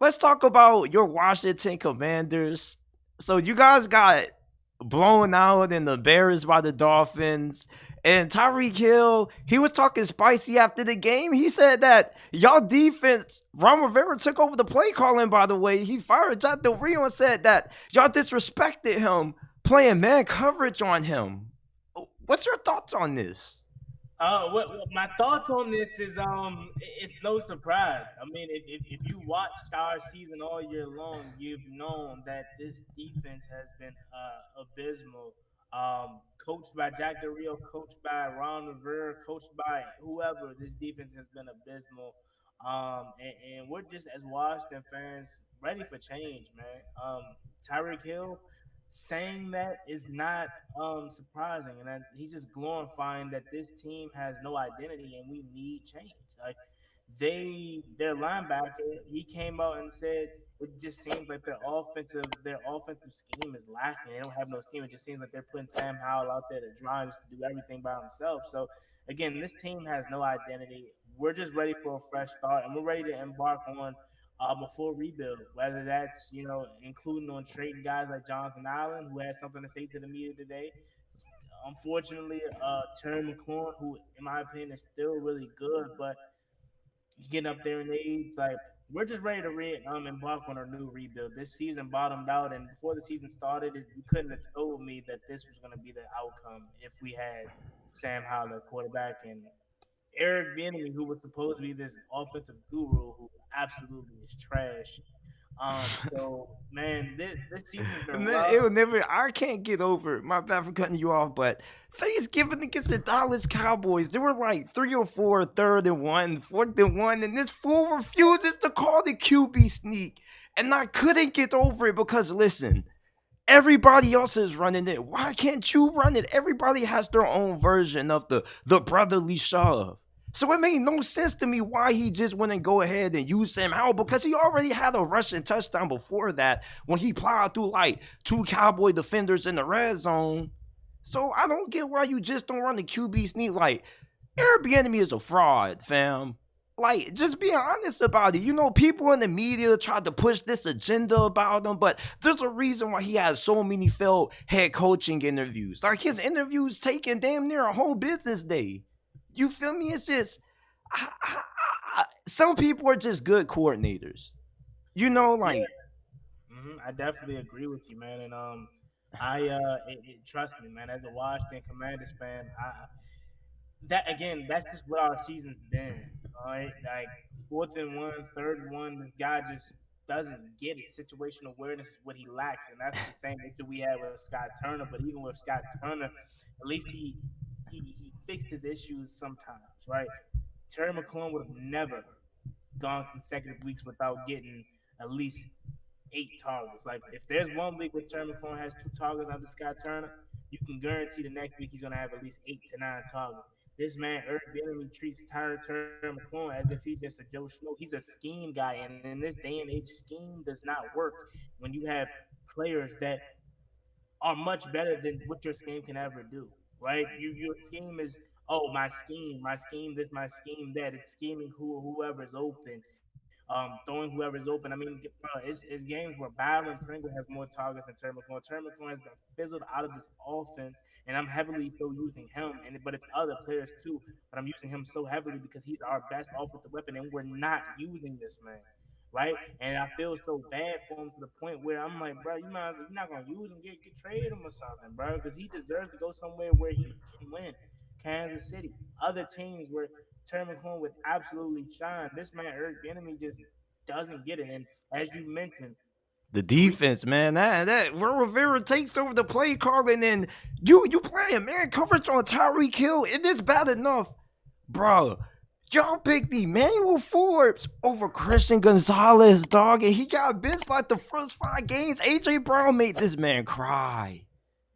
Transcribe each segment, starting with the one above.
let's talk about your Washington Commanders. So you guys got blown out and embarrassed by the Dolphins. And Tyreek Hill, he was talking spicy after the game. He said that y'all defense, Ron Rivera took over the play calling, by the way. He fired John Del Rio and said that y'all disrespected him playing man coverage on him. What's your thoughts on this? What my thoughts on this is it's no surprise. I mean, if you watched our season all year long, you've known that this defense has been abysmal. Coached by Jack Del Rio, coached by Ron Rivera, coached by whoever, this defense has been abysmal. And we're just as Washington fans ready for change, man. Tyreek Hill saying that is not surprising, and he's just glorifying that this team has no identity and we need change. Like their linebacker, he came out and said it just seems like their offensive scheme is lacking. They don't have no scheme. It just seems like they're putting Sam Howell out there to drive just to do everything by himself. So again, this team has no identity. We're just ready for a fresh start, and we're ready to embark on a full rebuild. Whether that's including on trading guys like Jonathan Allen, who had something to say to the media today. Unfortunately, Terry McLaurin, who in my opinion is still really good, but getting up there in age, like we're just ready to embark on our new rebuild. This season bottomed out, and before the season started, you couldn't have told me that this was going to be the outcome if we had Sam Howell at quarterback and Eric Bieniemy, who was supposed to be this offensive guru, who absolutely is trash. So man, this season's been Man, rough. it'll never. I can't get over it. My bad for cutting you off, but Thanksgiving against the Dallas Cowboys, they were like 3 or 4, third and one, fourth and one, and this fool refuses to call the QB sneak, and I couldn't get over it because listen, everybody else is running it. Why can't you run it? Everybody has their own version of the brotherly shove. So it made no sense to me why he just wouldn't go ahead and use Sam Howell because he already had a rushing touchdown before that when he plowed through like two Cowboy defenders in the red zone. So I don't get why you just don't run the QB sneak. Like Airbnb is a fraud, fam. Like, just be honest about it. You know, people in the media tried to push this agenda about him, but there's a reason why he has so many failed head coaching interviews. Like, his interviews taking damn near a whole business day. You feel me? It's just, some people are just good coordinators. You know, Yeah, like, I definitely agree with you, man. And trust me, man. As a Washington Commanders fan, that again, that's just what our season's been. All right, like fourth and one, third and one. This guy just doesn't get it. Situational awareness is what he lacks, and that's the same issue we had with Scott Turner. But even with Scott Turner, at least he fixed his issues sometimes, right? Terry McLaurin would have never gone consecutive weeks without getting at least 8 targets. Like if there's one week where Terry McLaurin has 2 targets under Scott Turner, you can guarantee the next week he's gonna have at least 8 to 9 targets. This man, Eric Bieniemy, treats Terry McLaurin as if he's just a Joe Schmo. He's a scheme guy, and in this day and age, scheme does not work when you have players that are much better than what your scheme can ever do. Right? Your scheme is my scheme this, my scheme that. It's scheming whoever's open, throwing whoever's open. I mean, bro, it's games where Byron Pringle has more targets than Terry McLaurin. Terry McLaurin has been fizzled out of this offense, and I'm heavily still using him. But it's other players too. But I'm using him so heavily because he's our best offensive weapon, and we're not using this man, right? And I feel so bad for him to the point where I'm like, bro, you're not gonna use him, get trade him or something, bro, because he deserves to go somewhere where he can win. Kansas City, other teams where Terry McLaurin would absolutely shine. This man Eric Bieniemy just doesn't get it. And as you mentioned, the three. defense, man. That where Rivera takes over the play calling and you playing man coverage on Tyreek Hill. It is bad enough, bro. Y'all picked Emmanuel Forbes over Christian Gonzalez, dog, and he got benched like the first 5 games. AJ Brown made this man cry.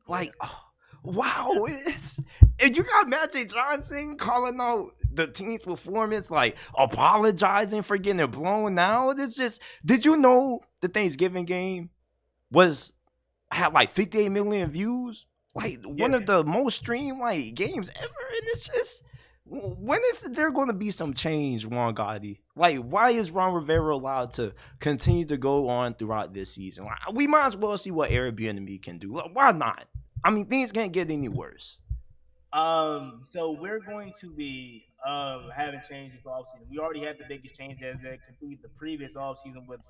Yeah, Like, oh, wow, it's and you got Magic Johnson calling out the team's performance, like apologizing for getting it blown out. It's just, did you know the Thanksgiving game was had like 58 million views? Like yeah, one of the most streamed like games ever, and it's just When is there going to be some change, Juan Gotti? Like, why is Ron Rivera allowed to continue to go on throughout this season? Like, we might as well see what Airbnb can do. Like, why not? I mean, things can't get any worse. So we're going to be having changes this offseason. We already had the biggest change as they completed the previous offseason with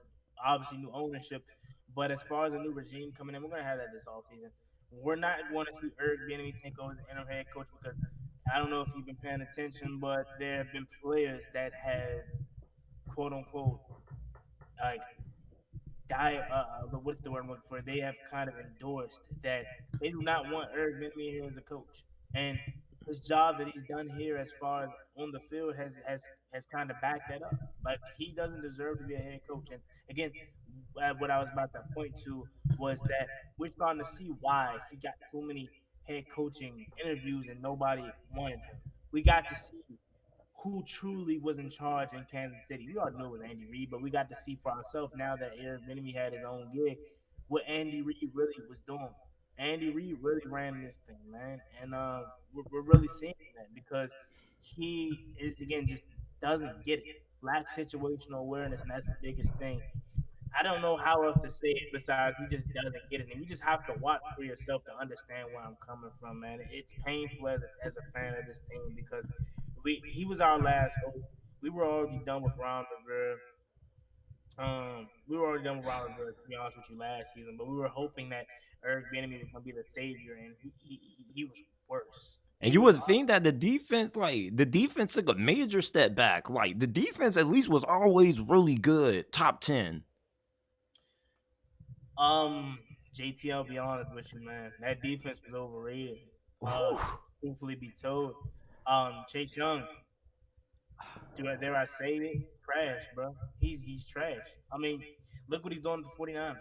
obviously new ownership. But as far as a new regime coming in, we're gonna have that this offseason. We're not going to see Eric Bieniemy take over as the interim head coach because I don't know if you've been paying attention, but there have been players that have quote unquote like what's the word I'm looking for? They have kind of endorsed that they do not want Eric Bieniemy here as a coach, and his job that he's done here, as far as on the field, has kind of backed that up. Like he doesn't deserve to be a head coach. And again, what I was about to point to was that we're starting to see why he got so many head coaching interviews and nobody wanted him. We got to see who truly was in charge in Kansas City. We already knew it was Andy Reid, but we got to see for ourselves now that Eric Bieniemy had his own gig what Andy Reid really was doing. Andy Reid really ran this thing, man, and we're really seeing that because he is again just doesn't get it, lacks situational awareness, and that's the biggest thing. I don't know how else to say it besides he just doesn't get it, and you just have to watch for yourself to understand where I'm coming from, man. It's painful as a fan of this team because he was our last hope. We were already done with Ron Rivera. We were already done with Ron Rivera, to be honest with you, last season, but we were hoping that Eric Bieniemy was going to be the savior, and he was worse. And He you was would think that the defense took a major step back. Like, the defense at least was always really good, top 10. Um, JT, I'll be honest with you, man. That defense was overrated. Whew. Truthfully be told, Chase Young, dare I say it, trash, bro. He's trash. I mean, look what he's doing to the 49ers.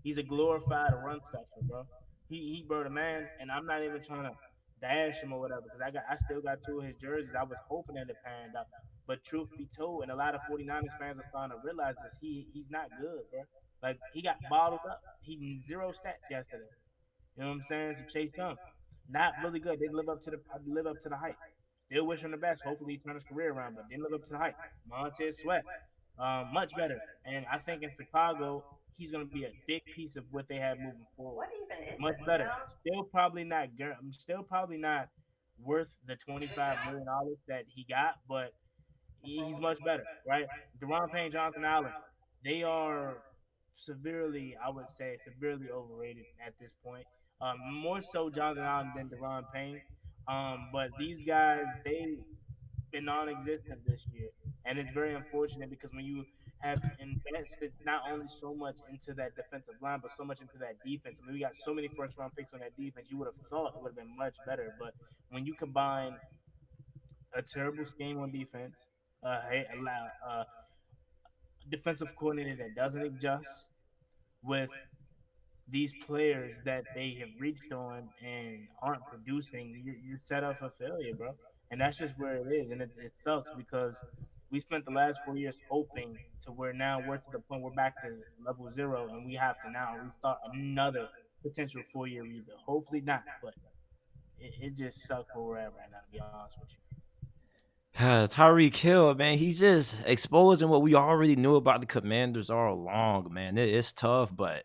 He's a glorified run stuffer, bro. He bro the man, and I'm not even trying to bash him or whatever because I still got two of his jerseys. I was hoping that it panned out, but truth be told, and a lot of 49ers fans are starting to realize this. He's not good, bro. Like he got bottled up. He zero stats yesterday. You know what I'm saying? So Chase Young, not really good. Didn't live up to the hype. Still wish him the best. Hopefully he turn his career around, but didn't live up to the hype. Montez Sweat, much better. And I think in Chicago, he's going to be a big piece of what they have moving forward. What even is Much this? better. Still probably not worth the $25 million that he got, but he's much better, right? Deron Payne, Jonathan Allen, they are severely, I would say, severely overrated at this point. More so Jonathan Allen than Deron Payne. But these guys, they've been non-existent this year, and it's very unfortunate because when you have invested not only so much into that defensive line, but so much into that defense. I mean, we got so many first-round picks on that defense. You would have thought it would have been much better, but when you combine a terrible scheme on defense, a defensive coordinator that doesn't adjust with these players that they have reached on and aren't producing, you're set up for failure, bro. And that's just where it is. And it sucks because we spent the last 4 years hoping to where now we're to the point we're back to level zero and we have to now restart another potential 4 year rebuild. Hopefully not, but it just sucks where we're at right now, to be honest with you. Tyreek Hill, man, he's just exposing what we already knew about the Commanders all along, man. It's tough, but